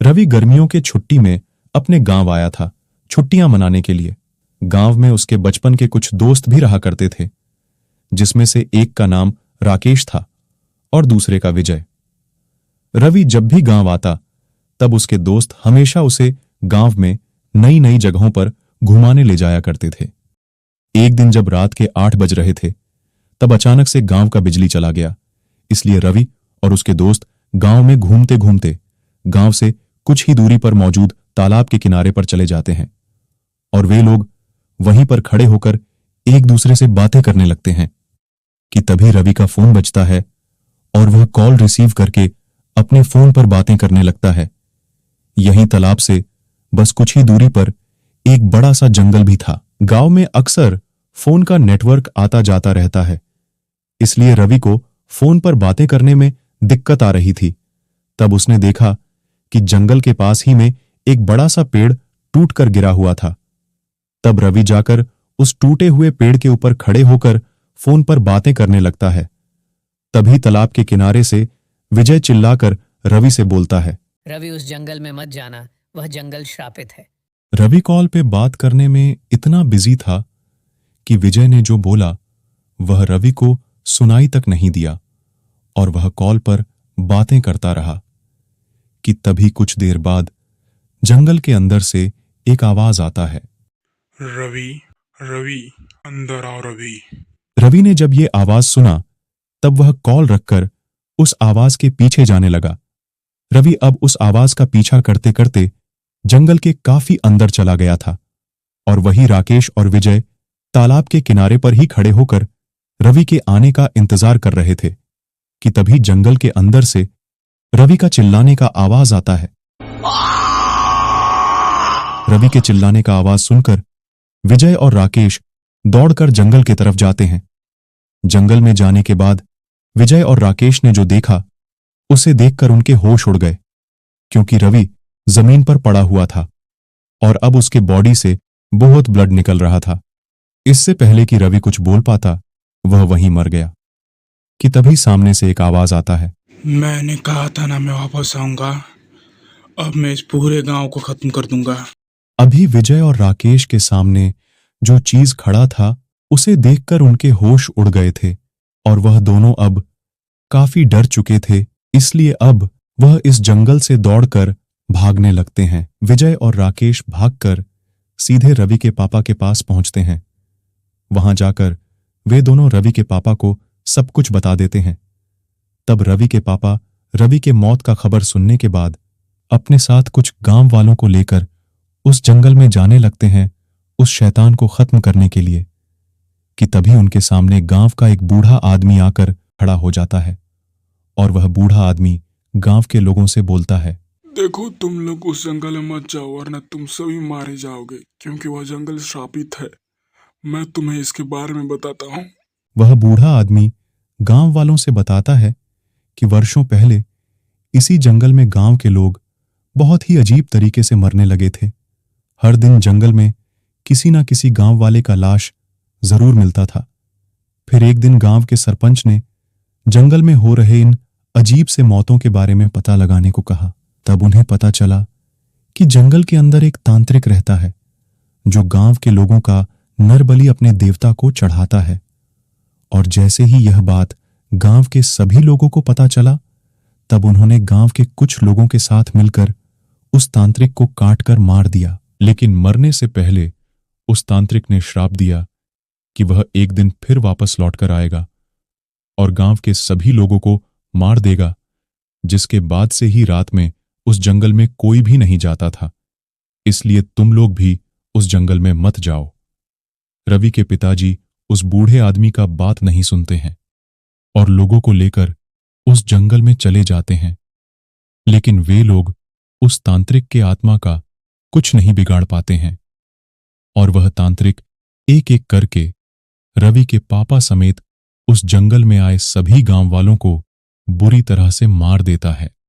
रवि गर्मियों के छुट्टी में अपने गांव आया था, छुट्टियां मनाने के लिए। गांव में उसके बचपन के कुछ दोस्त भी रहा करते थे, जिसमें से एक का नाम राकेश था और दूसरे का विजय। रवि जब भी गांव आता तब उसके दोस्त हमेशा उसे गांव में नई नई जगहों पर घुमाने ले जाया करते थे। एक दिन जब रात के 8 बज रहे थे तब अचानक से गांव का बिजली चला गया। इसलिए रवि और उसके दोस्त गांव में घूमते घूमते गांव से कुछ ही दूरी पर मौजूद तालाब के किनारे पर चले जाते हैं और वे लोग वहीं पर खड़े होकर एक दूसरे से बातें करने लगते हैं कि तभी रवि का फोन बजता है और वह कॉल रिसीव करके अपने फोन पर बातें करने लगता है। यहीं तालाब से बस कुछ ही दूरी पर एक बड़ा सा जंगल भी था। गांव में अक्सर फोन का नेटवर्क आता जाता रहता है, इसलिए रवि को फोन पर बातें करने में दिक्कत आ रही थी। तब उसने देखा कि जंगल के पास ही में एक बड़ा सा पेड़ टूटकर गिरा हुआ था। तब रवि जाकर उस टूटे हुए पेड़ के ऊपर खड़े होकर फोन पर बातें करने लगता है। तभी तालाब के किनारे से विजय चिल्लाकर रवि से बोलता है, रवि उस जंगल में मत जाना, वह जंगल श्रापित है। रवि कॉल पे बात करने में इतना बिजी था कि विजय ने जो बोला वह रवि को सुनाई तक नहीं दिया और वह कॉल पर बातें करता रहा कि तभी कुछ देर बाद जंगल के अंदर से एक आवाज आता है, रवि रवि अंदर आओ रवि। रवि ने जब ये आवाज सुना तब वह कॉल रखकर उस आवाज के पीछे जाने लगा। रवि अब उस आवाज का पीछा करते करते जंगल के काफी अंदर चला गया था और वही राकेश और विजय तालाब के किनारे पर ही खड़े होकर रवि के आने का इंतजार कर रहे थे कि तभी जंगल के अंदर से रवि का चिल्लाने का आवाज आता है। रवि के चिल्लाने का आवाज सुनकर विजय और राकेश दौड़कर जंगल की तरफ जाते हैं। जंगल में जाने के बाद विजय और राकेश ने जो देखा उसे देखकर उनके होश उड़ गए, क्योंकि रवि जमीन पर पड़ा हुआ था और अब उसके बॉडी से बहुत ब्लड निकल रहा था। इससे पहले कि रवि कुछ बोल पाता वह वहीं मर गया कि तभी सामने से एक आवाज आता है, मैंने कहा था ना मैं वापस आऊंगा, अब मैं इस पूरे गांव को खत्म कर दूंगा। अभी विजय और राकेश के सामने जो चीज खड़ा था उसे देखकर उनके होश उड़ गए थे और वह दोनों अब काफी डर चुके थे। इसलिए अब वह इस जंगल से दौड़कर भागने लगते हैं। विजय और राकेश भागकर सीधे रवि के पापा के पास पहुंचते हैं। वहां जाकर वे दोनों रवि के पापा को सब कुछ बता देते हैं। तब रवि के पापा रवि के मौत का खबर सुनने के बाद अपने साथ कुछ गांव वालों को लेकर उस जंगल में जाने लगते हैं उस शैतान को खत्म करने के लिए कि तभी उनके सामने गांव का एक बूढ़ा आदमी आकर खड़ा हो जाता है और वह बूढ़ा आदमी गांव के लोगों से बोलता है, देखो तुम लोग उस जंगल में मत जाओ वरना तुम सभी मारे जाओगे, क्योंकि वह जंगल श्रापित है। मैं तुम्हें इसके बारे में बताता हूँ। वह बूढ़ा आदमी गांव वालों से बताता है कि वर्षों पहले इसी जंगल में गांव के लोग बहुत ही अजीब तरीके से मरने लगे थे। हर दिन जंगल में किसी न किसी गांव वाले का लाश जरूर मिलता था। फिर एक दिन गांव के सरपंच ने जंगल में हो रहे इन अजीब से मौतों के बारे में पता लगाने को कहा। तब उन्हें पता चला कि जंगल के अंदर एक तांत्रिक रहता है जो गांव के लोगों का नरबलि अपने देवता को चढ़ाता है। और जैसे ही यह बात गांव के सभी लोगों को पता चला तब उन्होंने गांव के कुछ लोगों के साथ मिलकर उस तांत्रिक को काटकर मार दिया। लेकिन मरने से पहले उस तांत्रिक ने श्राप दिया कि वह एक दिन फिर वापस लौटकर आएगा और गांव के सभी लोगों को मार देगा, जिसके बाद से ही रात में उस जंगल में कोई भी नहीं जाता था। इसलिए तुम लोग भी उस जंगल में मत जाओ। रवि के पिताजी उस बूढ़े आदमी का बात नहीं सुनते हैं और लोगों को लेकर उस जंगल में चले जाते हैं। लेकिन वे लोग उस तांत्रिक के आत्मा का कुछ नहीं बिगाड़ पाते हैं और वह तांत्रिक एक एक करके रवि के पापा समेत उस जंगल में आए सभी गांव वालों को बुरी तरह से मार देता है।